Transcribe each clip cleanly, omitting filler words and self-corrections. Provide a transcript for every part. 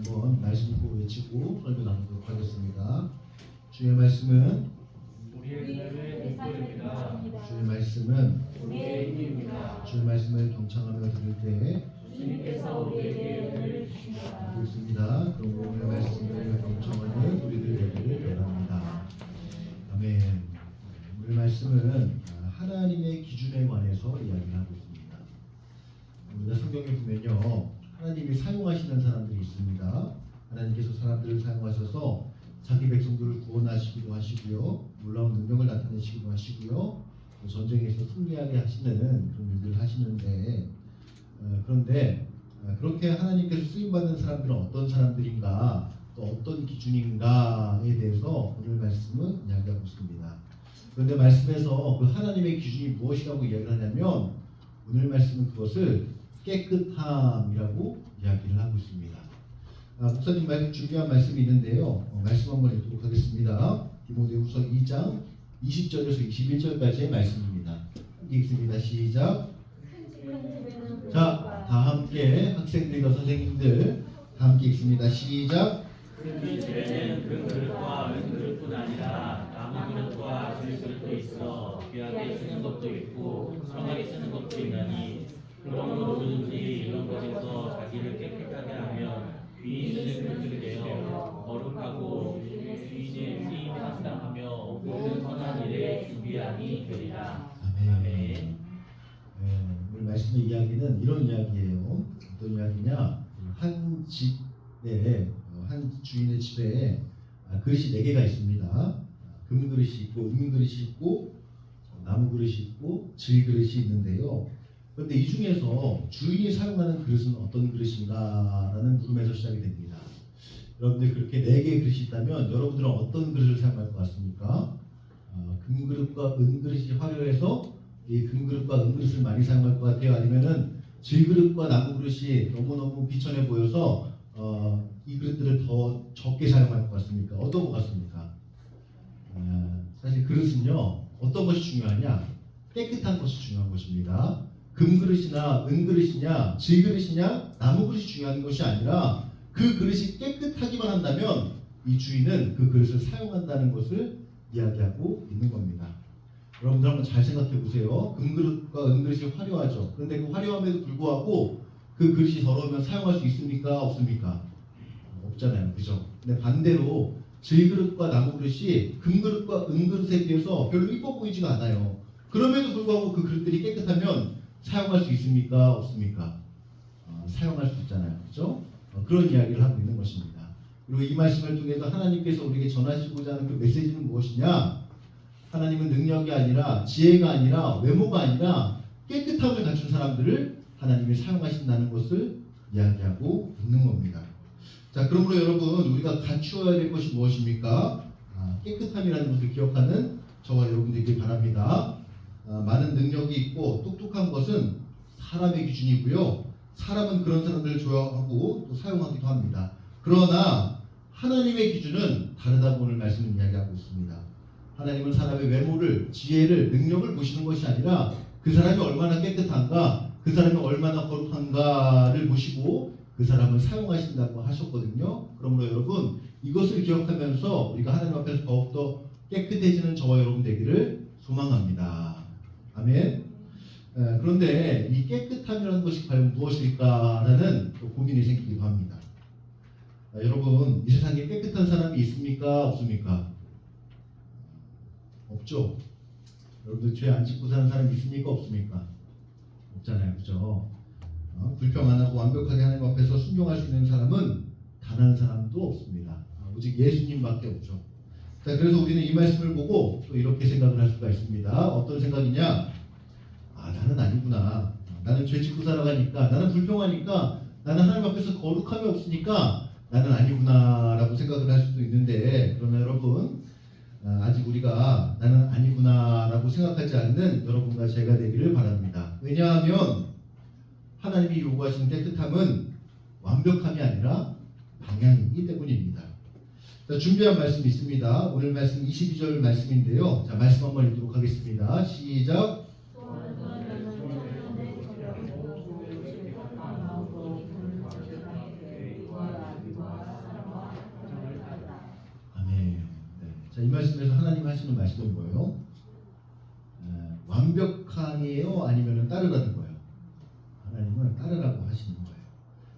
한번 말씀 보고 외치고 설교 나누도록 하겠습니다. 주의 말씀은 우리의 삶의 목표입니다. 주의 말씀은 우리의 힘입니다. 주의 말씀을 경청하며 들을 때 주님께서 우리에게 은혜를 주십니다. 있습니다. 그럼 오늘 말씀을 경청하는 우리들 되기를 바랍니다. 아멘. 오늘 말씀은 하나님의 기준에 관해서 이야기를 하고 있습니다. 우리가 성경에 보면요, 하나님이 사용하시는 사람들이 있습니다. 하나님께서 사람들을 사용하셔서 자기 백성들을 구원하시기도 하시고요, 놀라운 능력을 나타내시기도 하시고요, 전쟁에서 승리하게 하시는 그런 일들을 하시는데, 그런데 그렇게 하나님께서 쓰임받는 사람들은 어떤 사람들인가, 또 어떤 기준인가에 대해서 오늘 말씀은 이야기하고 있습니다. 그런데 말씀에서 그 하나님의 기준이 무엇이라고 이야기를 하냐면, 오늘 말씀은 그것을 깨끗함이라고 이야기를 하고 있습니다. 목사님 말씀 준비한 말씀이 있는데요, 말씀 한번 읽도록 하겠습니다. 디모데후서 2장 20절에서 21절까지의 말씀입니다. 읽습니다. 시작. 자, 다 함께 학생들과 선생님들 다 함께 읽습니다. 시작. 큰 집에는 큰 그릇과 은 그릇뿐 아니라 나무 그릇과 질 그릇도 있어 귀하게 쓰는 것도 있고 성하게 쓰는 것도 있나니 그러므로 누구든지 이런 것에서 자기를 깨끗하게 하면 귀인의 그릇이 되어 거룩하고 주인의 쓰임에 합당하며 모든 선한 일에 준비함이 되리라. 아멘. 오늘 말씀의 이야기는 이런 이야기예요. 어떤 이야기냐? 한 집에, 한 주인의 집에 그릇이 4개가 있습니다. 금 그릇이 있고, 은 그릇이 있고, 나무 그릇이 있고, 질 그릇이 있는데요. 그런데 이 중에서 주인이 사용하는 그릇은 어떤 그릇인가라는 물음에서 시작이 됩니다. 여러분들 그렇게 4개의 그릇이 있다면 여러분들은 어떤 그릇을 사용할 것 같습니까? 금 그릇과 은 그릇이 화려해서 이 금 그릇과 은 그릇을 많이 사용할 것 같아요? 아니면은 질 그릇과 나무 그릇이 너무너무 비천해 보여서 이 그릇들을 더 적게 사용할 것 같습니까? 어떤 것 같습니까? 사실 그릇은요, 어떤 것이 중요하냐? 깨끗한 것이 중요한 것입니다. 금 그릇이나 은 그릇이냐, 질 그릇이냐, 나무 그릇이 중요한 것이 아니라 그 그릇이 깨끗하기만 한다면 이 주인은 그 그릇을 사용한다는 것을 이야기하고 있는 겁니다. 여러분들 한번 잘 생각해 보세요. 금 그릇과 은 그릇이 화려하죠. 그런데 그 화려함에도 불구하고 그 그릇이 더러우면 사용할 수 있습니까? 없습니까? 없잖아요. 그죠? 근데 반대로 질 그릇과 나무 그릇이 금 그릇과 은 그릇에 비해서 별로 이뻐 보이지가 않아요. 그럼에도 불구하고 그 그릇들이 깨끗하면 사용할 수 있습니까? 없습니까? 사용할 수 있잖아요. 그죠? 그런 이야기를 하고 있는 것입니다. 그리고 이 말씀을 통해서 하나님께서 우리에게 전하시고자 하는 그 메시지는 무엇이냐? 하나님은 능력이 아니라, 지혜가 아니라, 외모가 아니라 깨끗함을 갖춘 사람들을 하나님이 사용하신다는 것을 이야기하고 있는 겁니다. 자, 그러므로 여러분, 우리가 갖추어야 될 것이 무엇입니까? 깨끗함이라는 것을 기억하는 저와 여러분들이길 바랍니다. 많은 능력이 있고 똑똑한 것은 사람의 기준이고요, 사람은 그런 사람들을 좋아하고 또 사용하기도 합니다. 그러나 하나님의 기준은 다르다고 오늘 말씀을 이야기하고 있습니다. 하나님은 사람의 외모를, 지혜를, 능력을 보시는 것이 아니라 그 사람이 얼마나 깨끗한가, 그 사람이 얼마나 거룩한가를 보시고 그 사람을 사용하신다고 하셨거든요. 그러므로 여러분, 이것을 기억하면서 우리가 하나님 앞에서 더욱더 깨끗해지는 저와 여러분 되기를 소망합니다. 아멘. 그런데 이 깨끗함이라는 것이 과연 무엇일까라는 고민이 생기기도 합니다. 여러분, 이 세상에 깨끗한 사람이 있습니까? 없습니까? 없죠. 여러분들 죄 안 짓고 사는 사람 있습니까? 없습니까? 없잖아요. 그죠? 불평 안 하고 완벽하게 하나님 앞에서 순종할 수 있는 사람은 단 한 사람도 없습니다. 오직 예수님밖에 없죠. 자, 그래서 우리는 이 말씀을 보고 또 이렇게 생각을 할 수가 있습니다. 어떤 생각이냐? 나는 아니구나. 나는 죄 짓고 살아가니까, 나는 불평하니까, 나는 하나님 앞에서 거룩함이 없으니까 나는 아니구나 라고 생각을 할 수도 있는데, 그러나 여러분, 아직 우리가 나는 아니구나 라고 생각하지 않는 여러분과 제가 되기를 바랍니다. 왜냐하면 하나님이 요구하시는 깨끗함은 완벽함이 아니라 방향이기 때문입니다. 자, 준비한 말씀이 있습니다. 오늘 말씀 22절 말씀인데요. 자, 말씀 한번 읽도록 하겠습니다. 시작. 자, 이 말씀에서 하나님 하시는 말씀은 뭐예요? 완벽함이에요? 아니면 따르라는 거예요? 하나님은 따르라고 하시는 거예요.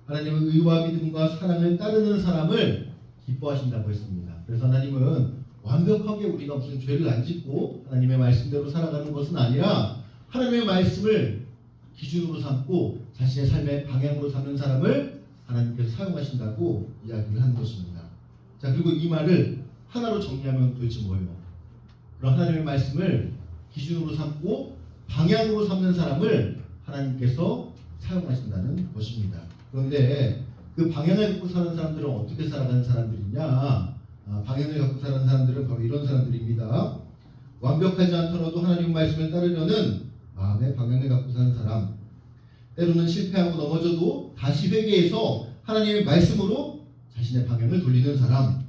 하나님은 의와 믿음과 사랑을 따르는 사람을 기뻐하신다고 했습니다. 그래서 하나님은 완벽하게 우리가 무슨 죄를 안 짓고 하나님의 말씀대로 살아가는 것은 아니라 하나님의 말씀을 기준으로 삼고 자신의 삶의 방향으로 삼는 사람을 하나님께서 사용하신다고 이야기를 하는 것입니다. 자, 그리고 이 말을 하나로 정리하면 도대체 뭐예요? 그럼 하나님의 말씀을 기준으로 삼고 방향으로 삼는 사람을 하나님께서 사용하신다는 것입니다. 그런데 그 방향을 갖고 사는 사람들은 어떻게 살아가는 사람들이냐? 방향을 갖고 사는 사람들은 바로 이런 사람들입니다. 완벽하지 않더라도 하나님 말씀을 따르려는 마음의 방향을 갖고 사는 사람, 때로는 실패하고 넘어져도 다시 회개해서 하나님의 말씀으로 자신의 방향을 돌리는 사람,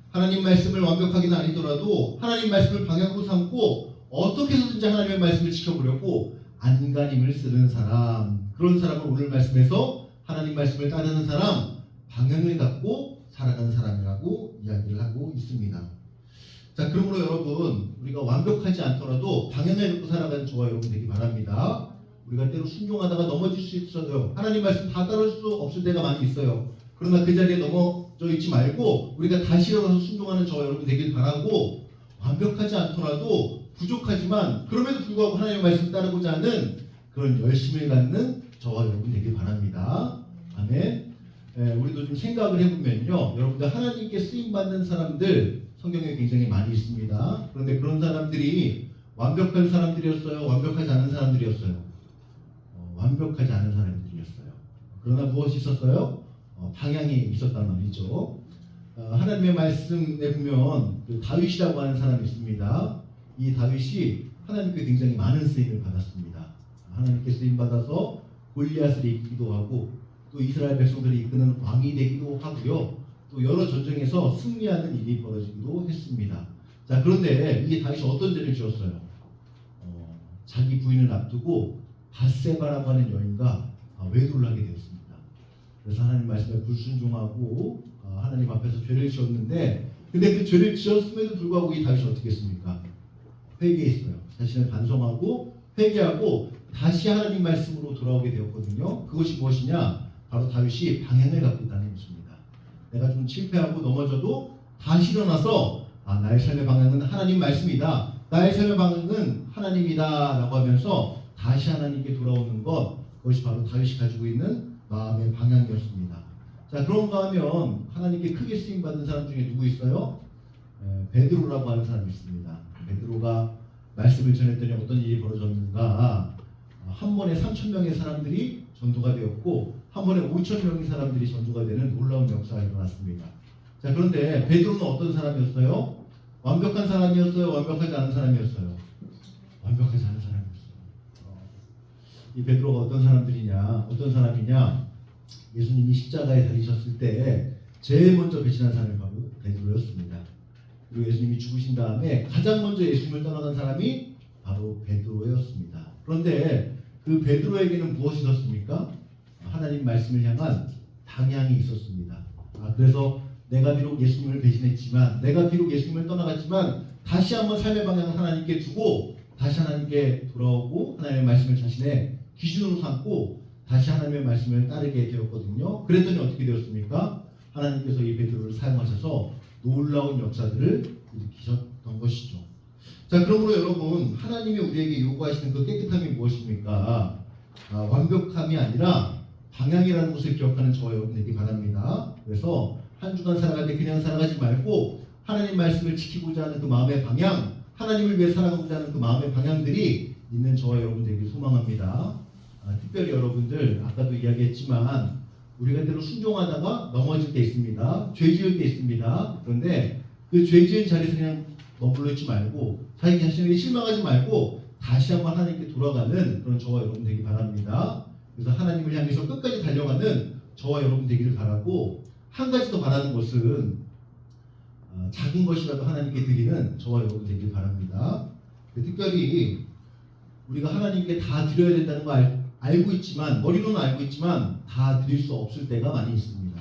하나님 말씀을 완벽하게는 아니더라도 하나님 말씀을 방향으로 삼고 어떻게 해서든지 하나님의 말씀을 지켜보려고 안간힘을 쓰는 사람, 그런 사람을 오늘 말씀에서 하나님 말씀을 따르는 사람, 방향을 갖고 살아가는 사람이라고 이야기를 하고 있습니다. 자, 그러므로 여러분, 우리가 완벽하지 않더라도 방향을 갖고 살아가는 저와 여러분 되기 바랍니다. 우리가 때로 순종하다가 넘어질 수 있어요. 하나님 말씀 다 따를 수 없을 때가 많이 있어요. 그러나 그 자리에 넘어져 있지 말고 우리가 다시 일어나서 순종하는 저와 여러분 되길 바라고, 완벽하지 않더라도 부족하지만 그럼에도 불구하고 하나님의 말씀 따르고자 하는 그런 열심을 갖는 저와 여러분 되길 바랍니다. 아멘. 우리도 좀 생각을 해보면요, 여러분들 하나님께 쓰임받는 사람들 성경에 굉장히 많이 있습니다. 그런데 그런 사람들이 완벽한 사람들이었어요? 완벽하지 않은 사람들이었어요? 완벽하지 않은 사람들이었어요. 그러나 무엇이 있었어요? 방향이 있었단 말이죠. 하나님의 말씀에 보면 그 다윗이라고 하는 사람이 있습니다. 이 다윗이 하나님께 굉장히 많은 쓰임을 받았습니다. 하나님께 쓰임받아서 골리앗을 이기도 하고 또 이스라엘 백성들이 이끄는 왕이 되기도 하고요. 또 여러 전쟁에서 승리하는 일이 벌어지기도 했습니다. 자, 그런데 이 다윗이 어떤 죄를 지었어요? 자기 부인을 앞두고 밧세바라고 하는 여인과 외도를 하게 되었습니다. 그래서 하나님 말씀에 불순종하고 하나님 앞에서 죄를 지었는데, 근데 그 죄를 지었음에도 불구하고 이 다윗이 어떻게 했습니까? 회개했어요. 자신을 반성하고 회개하고 다시 하나님 말씀으로 돌아오게 되었거든요. 그것이 무엇이냐? 바로 다윗이 방향을 갖고 있다는 것입니다. 내가 좀 실패하고 넘어져도 다시 일어나서 나의 삶의 방향은 하나님 말씀이다, 나의 삶의 방향은 하나님이다 라고 하면서 다시 하나님께 돌아오는 것, 그것이 바로 다윗이 가지고 있는 마음의 방향이었습니다. 자, 그런가 하면 하나님께 크게 쓰임받은 사람 중에 누구 있어요? 베드로라고 하는 사람이 있습니다. 베드로가 말씀을 전했더니 어떤 일이 벌어졌는가? 한 번에 3,000명의 사람들이 전도가 되었고 한 번에 5,000명의 사람들이 전도가 되는 놀라운 역사가 일어났습니다. 자, 그런데 베드로는 어떤 사람이었어요? 완벽한 사람이었어요? 완벽하지 않은 사람이었어요? 완벽하지 않은 사람이었어요. 이 베드로가 어떤 사람이냐? 예수님이 십자가에 달리셨을 때 제일 먼저 배신한 사람이 바로 베드로였습니다. 그리고 예수님이 죽으신 다음에 가장 먼저 예수님을 떠나간 사람이 바로 베드로였습니다. 그런데 그 베드로에게는 무엇이 있었습니까? 하나님 말씀을 향한 방향이 있었습니다. 그래서 내가 비록 예수님을 배신했지만, 내가 비록 예수님을 떠나갔지만 다시 한번 삶의 방향을 하나님께 두고 다시 하나님께 돌아오고 하나님의 말씀을 자신의 기준으로 삼고 다시 하나님의 말씀을 따르게 되었거든요. 그랬더니 어떻게 되었습니까? 하나님께서 이 베드로를 사용하셔서 놀라운 역사들을 일으키셨던 것이죠. 자, 그러므로 여러분, 하나님이 우리에게 요구하시는 그 깨끗함이 무엇입니까? 완벽함이 아니라 방향이라는 것을 기억하는 저와 여러분 되기 바랍니다. 그래서 한 주간 살아갈 때 그냥 살아가지 말고 하나님 말씀을 지키고자 하는 그 마음의 방향, 하나님을 위해 살아가고자 하는 그 마음의 방향들이 있는 저와 여러분 되길 소망합니다. 특별히 여러분들, 아까도 이야기했지만 우리가 때로 순종하다가 넘어질 때 있습니다. 죄 지을 때 있습니다. 그런데 그 죄 지은 자리에서 그냥 머물러 있지 말고 자기 자신에게 실망하지 말고 다시 한번 하나님께 돌아가는 그런 저와 여러분 되기 바랍니다. 그래서 하나님을 향해서 끝까지 달려가는 저와 여러분 되기를 바라고, 한 가지 더 바라는 것은 작은 것이라도 하나님께 드리는 저와 여러분 되길 바랍니다. 특별히 우리가 하나님께 다 드려야 된다는 거 알고 있지만, 머리로는 알고 있지만 다 드릴 수 없을 때가 많이 있습니다.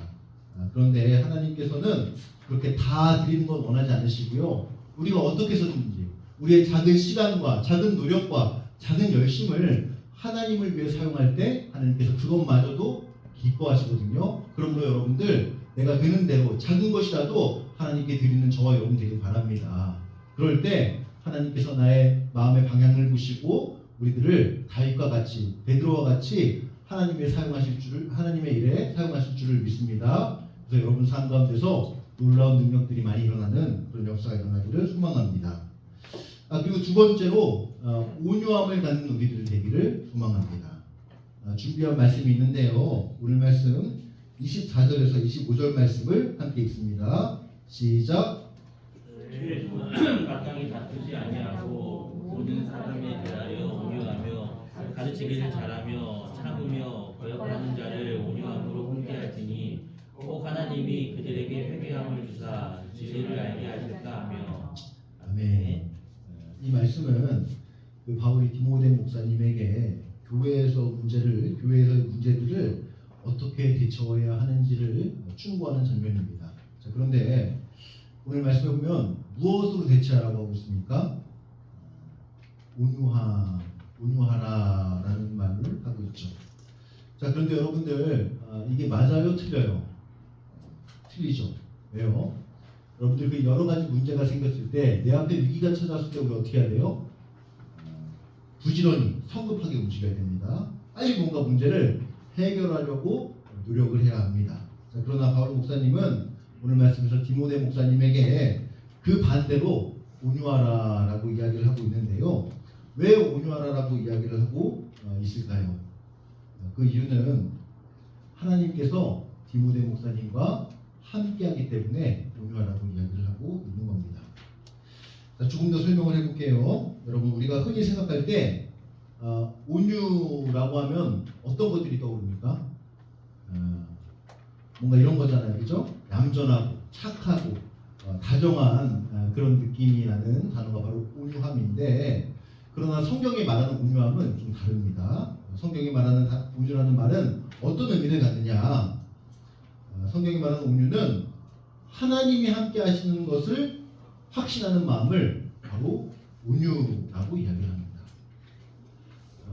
그런데 하나님께서는 그렇게 다 드리는 건 원하지 않으시고요, 우리가 어떻게 해서든지 우리의 작은 시간과 작은 노력과 작은 열심을 하나님을 위해 사용할 때 하나님께서 그것마저도 기뻐하시거든요. 그러므로 여러분들 내가 되는 대로 작은 것이라도 하나님께 드리는 저와 여러분 되길 바랍니다. 그럴 때 하나님께서 나의 마음의 방향을 보시고 우리들을 다윗과 같이 베드로와 같이 하나님의 일에 사용하실 줄을 믿습니다. 그래서 여러분 삶 가운데서 놀라운 능력들이 많이 일어나는 그런 역사가 일어나기를 소망합니다. 그리고 두 번째로 온유함을 갖는 우리들 되기를 소망합니다. 준비한 말씀이 있는데요. 오늘 말씀 24절에서 25절 말씀을 함께 읽습니다. 시작. 마땅히 다투지 아니하고 모든 사람에 대하여 온유하며 가르치기를 잘하며 참으며 거역하는 자를 온유함으로 훈계할지니 꼭 하나님이 그들에게 회개함을 주사 진리를 알게 하실까 하며. 아멘. 이 말씀은 그 바울이 디모데 목사님에게 교회의 문제들을 어떻게 대처해야 하는지를 충고하는 장면입니다. 자, 그런데 오늘 말씀에 보면 무엇으로 대처하라고 하고 있습니까? 온유하라라는 말을 하고 있죠. 자, 그런데 여러분들 이게 맞아요? 틀려요? 틀리죠. 왜요? 여러분들 그 여러 가지 문제가 생겼을 때 내 앞에 위기가 찾아왔을 때 우리 어떻게 해야 돼요? 부지런히 성급하게 움직여야 됩니다. 빨리 뭔가 문제를 해결하려고 노력을 해야 합니다. 자, 그러나 바울 목사님은 오늘 말씀에서 디모데 목사님에게 그 반대로 온유하라라고 이야기를 하고 있는데요. 왜 온유하라라고 이야기를 하고 있을까요? 그 이유는 하나님께서 디모데 목사님과 함께하기 때문에 온유하라고 이야기를 하고 있는 겁니다. 자, 조금 더 설명을 해볼게요. 여러분, 우리가 흔히 생각할 때 온유라고 하면 어떤 것들이 떠오릅니까? 뭔가 이런 거잖아요, 그죠? 얌전하고 착하고 다정한 그런 느낌이 나는 단어가 바로 온유함인데, 그러나 성경이 말하는 온유함은 좀 다릅니다. 성경이 말하는 온유라는 말은 어떤 의미를 갖느냐? 성경이 말하는 온유는 하나님이 함께 하시는 것을 확신하는 마음을 바로 온유라고 이야기를 합니다.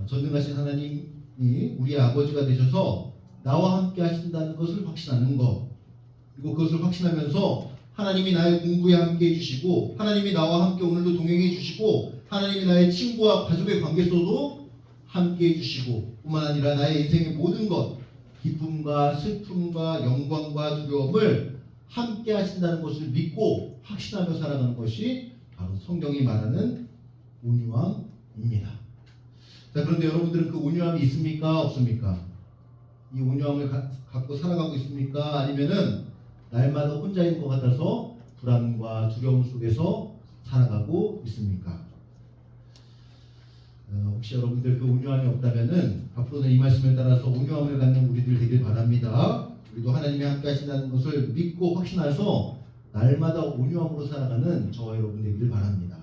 전능하신 하나님이 우리의 아버지가 되셔서 나와 함께 하신다는 것을 확신하는 것, 그리고 그것을 확신하면서 하나님이 나의 공부에 함께 해주시고 하나님이 나와 함께 오늘도 동행해 주시고 하나님이 나의 친구와 가족의 관계에서도 함께 해주시고 뿐만 아니라 나의 인생의 모든 것, 기쁨과 슬픔과 영광과 두려움을 함께 하신다는 것을 믿고 확신하며 살아가는 것이 바로 성경이 말하는 온유함입니다. 자, 그런데 여러분들은 그 온유함이 있습니까? 없습니까? 이 온유함을 갖고 살아가고 있습니까? 아니면은 날마다 혼자인 것 같아서 불안과 두려움 속에서 살아가고 있습니까? 혹시 여러분들 그 온유함이 없다면은 앞으로는 이 말씀에 따라서 온유함을 갖는 우리들 되길 바랍니다. 우리도 하나님이 함께 하신다는 것을 믿고 확신해서 날마다 온유함으로 살아가는 저와 여러분 되기를 바랍니다.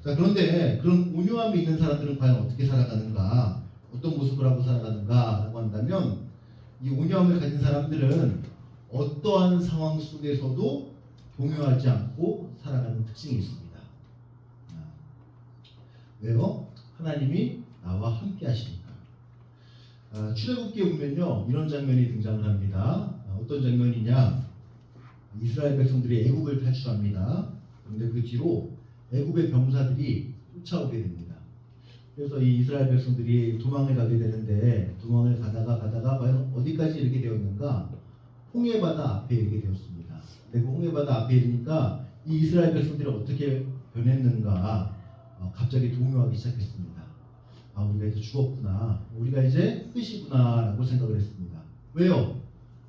자, 그런데 그런 온유함이 있는 사람들은 과연 어떻게 살아가는가? 어떤 모습을 하고 살아가는가? 라고 한다면 이 온유함을 가진 사람들은 어떠한 상황 속에서도 동요하지 않고 살아가는 특징이 있습니다. 왜요? 하나님이 나와 함께 하시니까. 출애굽기에 보면요, 이런 장면이 등장을 합니다. 어떤 장면이냐? 이스라엘 백성들이 애굽을 탈출합니다. 그런데 그 뒤로 애굽의 병사들이 쫓아오게 됩니다. 그래서 이 이스라엘 백성들이 도망을 가게 되는데 도망을 가다가 과연 어디까지 이르게 되었는가? 홍해바다 앞에 이르게 되었습니다. 그 홍해바다 앞에 이르니까 이 이스라엘 백성들이 어떻게 변했는가? 갑자기 동요하기 시작했습니다. 우리가 이제 죽었구나. 우리가 이제 끝이구나 라고 생각을 했습니다. 왜요?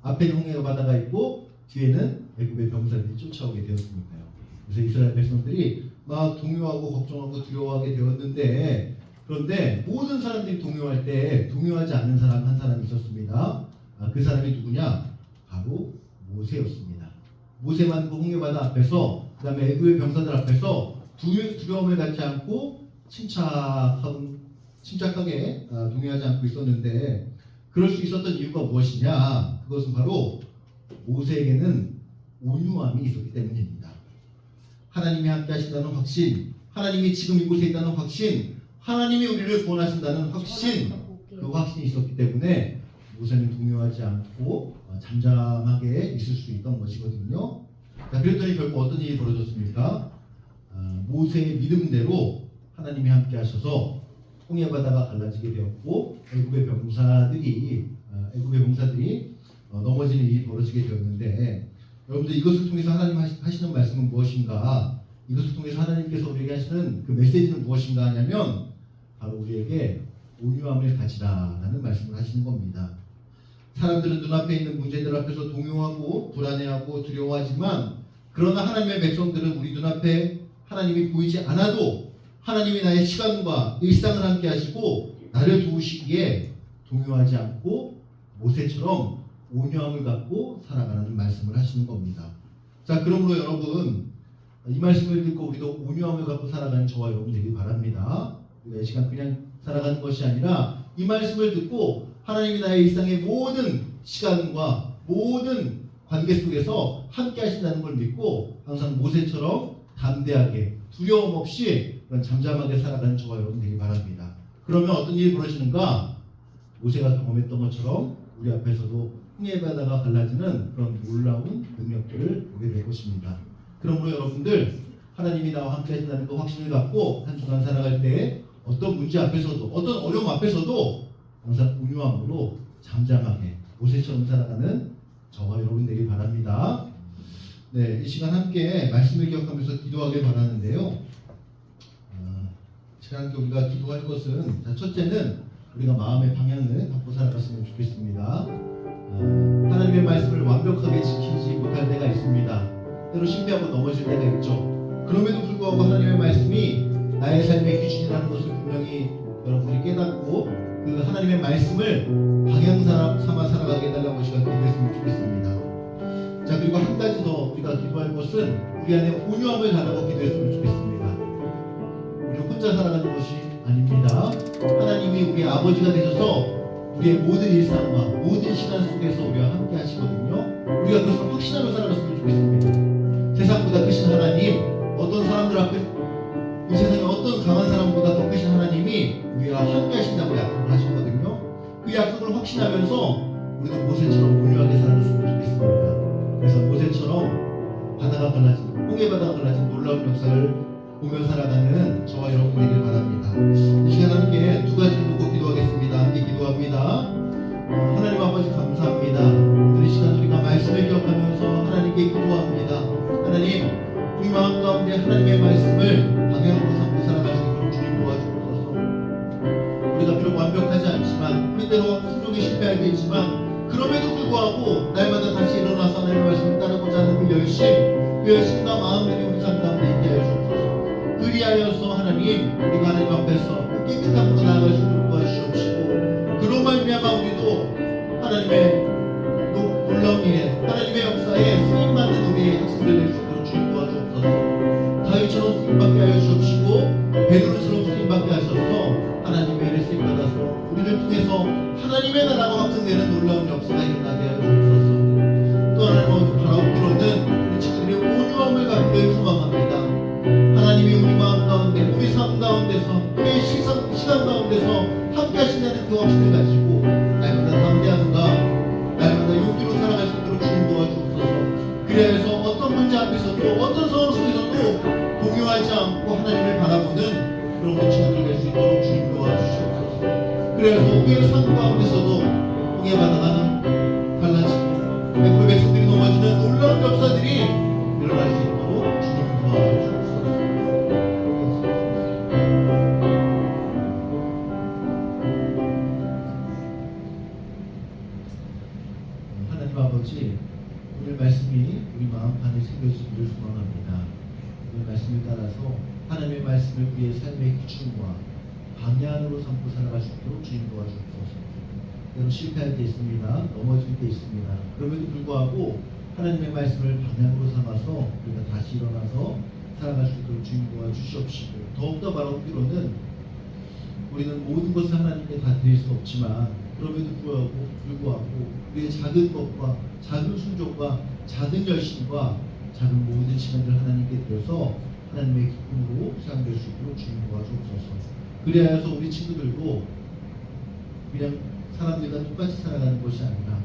앞에는 홍해바다가 있고 뒤에는 애굽의 병사들이 쫓아오게 되었으니까요. 그래서 이스라엘 백성들이 막 동요하고 걱정하고 두려워하게 되었는데, 그런데 모든 사람들이 동요할 때 동요하지 않는 사람 한 사람이 있었습니다. 그 사람이 누구냐? 바로 모세였습니다. 모세만 그 홍해바다 앞에서, 그 다음에 애굽의 병사들 앞에서 두려움을 갖지 않고 침착하게 동요하지 않고 있었는데, 그럴 수 있었던 이유가 무엇이냐? 그것은 바로 모세에게는 온유함이 있었기 때문입니다. 하나님이 함께 하신다는 확신, 하나님이 지금 이곳에 있다는 확신, 하나님이 우리를 구원하신다는 확신, 그 확신이 있었기 때문에 모세는 동요하지 않고 잠잠하게 있을 수 있던 것이거든요. 자, 그랬더니 결국 어떤 일이 벌어졌습니까? 모세의 믿음대로 하나님이 함께 하셔서 홍해 바다가 갈라지게 되었고 애굽의 병사들이 넘어지는 일이 벌어지게 되었는데, 여러분들 이것을 통해서 하나님 하시는 말씀은 무엇인가? 이것을 통해서 하나님께서 우리에게 하시는 그 메시지는 무엇인가 하냐면 바로 우리에게 온유함을 가지라라는 말씀을 하시는 겁니다. 사람들은 눈앞에 있는 문제들 앞에서 동요하고 불안해하고 두려워하지만, 그러나 하나님의 백성들은 우리 눈앞에 하나님이 보이지 않아도 하나님이 나의 시간과 일상을 함께 하시고 나를 도우시기에 동요하지 않고 모세처럼 온유함을 갖고 살아가는 말씀을 하시는 겁니다. 자, 그러므로 여러분, 이 말씀을 듣고 우리도 온유함을 갖고 살아가는 저와 여러분 되길 바랍니다. 우리가 이 시간 그냥 살아가는 것이 아니라 이 말씀을 듣고 하나님이 나의 일상의 모든 시간과 모든 관계 속에서 함께 하신다는 걸 믿고 항상 모세처럼 담대하게 두려움 없이 그런 잠잠하게 살아가는 저와 여러분 되길 바랍니다. 그러면 어떤 일이 벌어지는가? 모세가 경험했던 것처럼 우리 앞에서도 홍해 바다가 갈라지는 그런 놀라운 능력들을 보게 될 것입니다. 그러므로 여러분들, 하나님이 나와 함께 하신다는 그 확신을 갖고 한 주간 살아갈 때 어떤 문제 앞에서도, 어떤 어려움 앞에서도 항상 온유함으로 잠잠하게 모세처럼 살아가는 저와 여러분 되길 바랍니다. 네, 이 시간 함께 말씀을 기억하면서 기도하길 바라는데요. 시간 함께 우리가 기도할 것은, 첫째는 우리가 마음의 방향을 갖고 살아갔으면 좋겠습니다. 하나님의 말씀을 완벽하게 지키지 못할 때가 있습니다. 때로 실패하고 넘어질 때가 있죠. 그럼에도 불구하고 하나님의 말씀이 나의 삶의 기준이라는 것을 분명히 여러분이 깨닫고 그 하나님의 말씀을 방향 삼아 살아가게 해달라고 시간 기도했으면 좋겠습니다. 자, 그리고 한 가지 더 우리가 기도할 것은 우리 안에 온유함을 달라고 기도했으면 좋겠습니다. 우리는 혼자 살아가는 것이 아닙니다. 하나님이 우리의 아버지가 되셔서 우리의 모든 일상과 모든 시간 속에서 우리와 함께 하시거든요. 우리가 그것을 확신하며 살아갔으면 좋겠습니다. 세상보다 크신 하나님, 어떤 사람들 앞에, 이 세상에 어떤 강한 사람보다 더 크신 하나님이 우리와 함께 하신다고 약속을 하셨거든요. 그 약속을 확신하면서 우리도 모세처럼 온유하게 살아갔으면 좋겠습니다. 그래서 모세처럼 바다가 갈라진, 홍해 바다가 갈라진 놀라운 역사를 보며 살아가는 저와 여러분 되길 바랍니다. 이 시간 함께 두 가지를 놓고 기도하겠습니다. 함께 기도합니다. 하나님 아버지 감사합니다. 오늘 이 시간 우리가 말씀을 기억하면서 하나님께 기도합니다. 하나님, 우리 마음 가운데 하나님의 말씀을 방향으로 삼고 살아갈 수 있도록 주님 도와주옵소서. 우리가 비록 완벽하지 않지만, 우리대로 순종에 실패할 때 있지만, 그럼에도 불구하고 날마다 다시 일어나서 하나님의 말씀을 따르고자 하는 그 열심과 마음들이 우리 삶 가운데 있게 하여 주옵소서. 그리하여서 하나님, 우리가 하나님 앞에서 깨끗함으로 나아갈 수 있도록 도와주시옵시고, 그로 말미암아 우리도 하나님의 놀라운 일에, 하나님의 역사에 쓰임받는 우리의 학생들 될 수 있도록 주님 도와주옵소서. 다윗처럼 쓰임받게 하여 주옵시고, 베드로처럼 쓰임받게 하셔서 하나님의 일에 쓰임받아서 우리를 통해서 하나님의 나라가 확장되는 놀라운 역사가 일어나게 하여 주옵소서. 또 하나님 바라옵기로는 우리 친구들의 온유함을 갖기를 소망합니다. 하나님이 우리 마음 가운데, 우리 삶 가운데서, 우리의 시간 가운데서 함께 하신다는 그 확신을 가지고 날마다 담대함과 날마다 용기로 살아갈 수 있도록 주님 도와주옵소서. 그래서 어떤 문제 앞에서도, 어떤 상황 속에서도 동요하지 않고 하나님을 바라보는 그런 우리 친구들 될 수 있도록 주님 도와주시옵소서. 그래서 우리의 삶 가운데서도 홍해 바다가 갈라지고 애굽의 백성들이 넘어지는 놀라운 역사들이 일어날 수 있도록 주님 도와주옵소서. 하나님 아버지, 오늘 말씀이 우리 마음판에 새겨지기를 소망합니다. 오늘 말씀을 따라서 하나님의 말씀을 우리의 삶의 기준과 방향으로 삼고 살아갈 수 있도록 주님 도와주옵소서. 때로 실패할 때 있습니다. 넘어질 때 있습니다. 그럼에도 불구하고 하나님의 말씀을 방향으로 삼아서 우리가 다시 일어나서 살아갈 수 있도록 주님 도와주시옵시고, 더욱더 바라옵기로는 우리는 모든 것을 하나님께 다 드릴 수 없지만, 그럼에도 불구하고 우리의 작은 것과 작은 순종과 작은 열심과 작은 모든 시간들 하나님께 드려서 하나님의 기쁨으로 사용될 수 있도록 주님 도와주옵소서. 그리하여서 우리 친구들도 그냥 사람들과 똑같이 살아가는 것이 아니라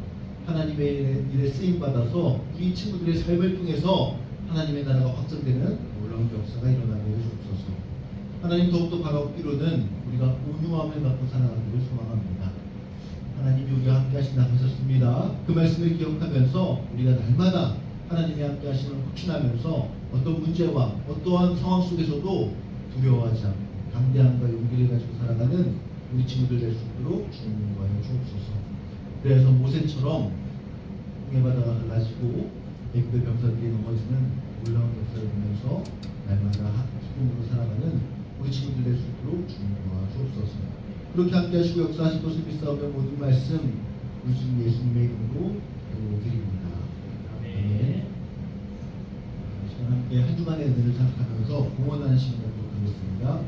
하나님의 일에 쓰임 받아서 우리 친구들의 삶을 통해서 하나님의 나라가 확장되는 놀라운 역사가 일어나게 해주옵소서. 하나님 더욱더 바라옵기로는 우리가 온유함을 갖고 살아가기를 소망합니다. 하나님 여기와 함께 하신다고 하셨습니다. 그 말씀을 기억하면서 우리가 날마다 하나님이 함께 하시는 확신하면서 어떤 문제와 어떠한 상황 속에서도 두려워하지 않고 담대함과 용기를 가지고 살아가는 우리 친구들 될 수 있도록 주님 인도하여 주옵소서. 그래서 모세처럼 홍해바다가 갈라지고 애굽의 병사들이 넘어지는 놀라운 역사를 보면서 날마다 기쁨으로 살아가는 우리 친구들 될 수 있도록 주님 도와주옵소서. 그렇게 함께 하시고 역사하실 것을 믿사오며 모든 말씀 우리 주 예수님의 이름으로 드립니다. 아멘. 시간 함께 한 주간의 은혜를 생각하면서 공헌하는 시간을 갖도록 하겠습니다.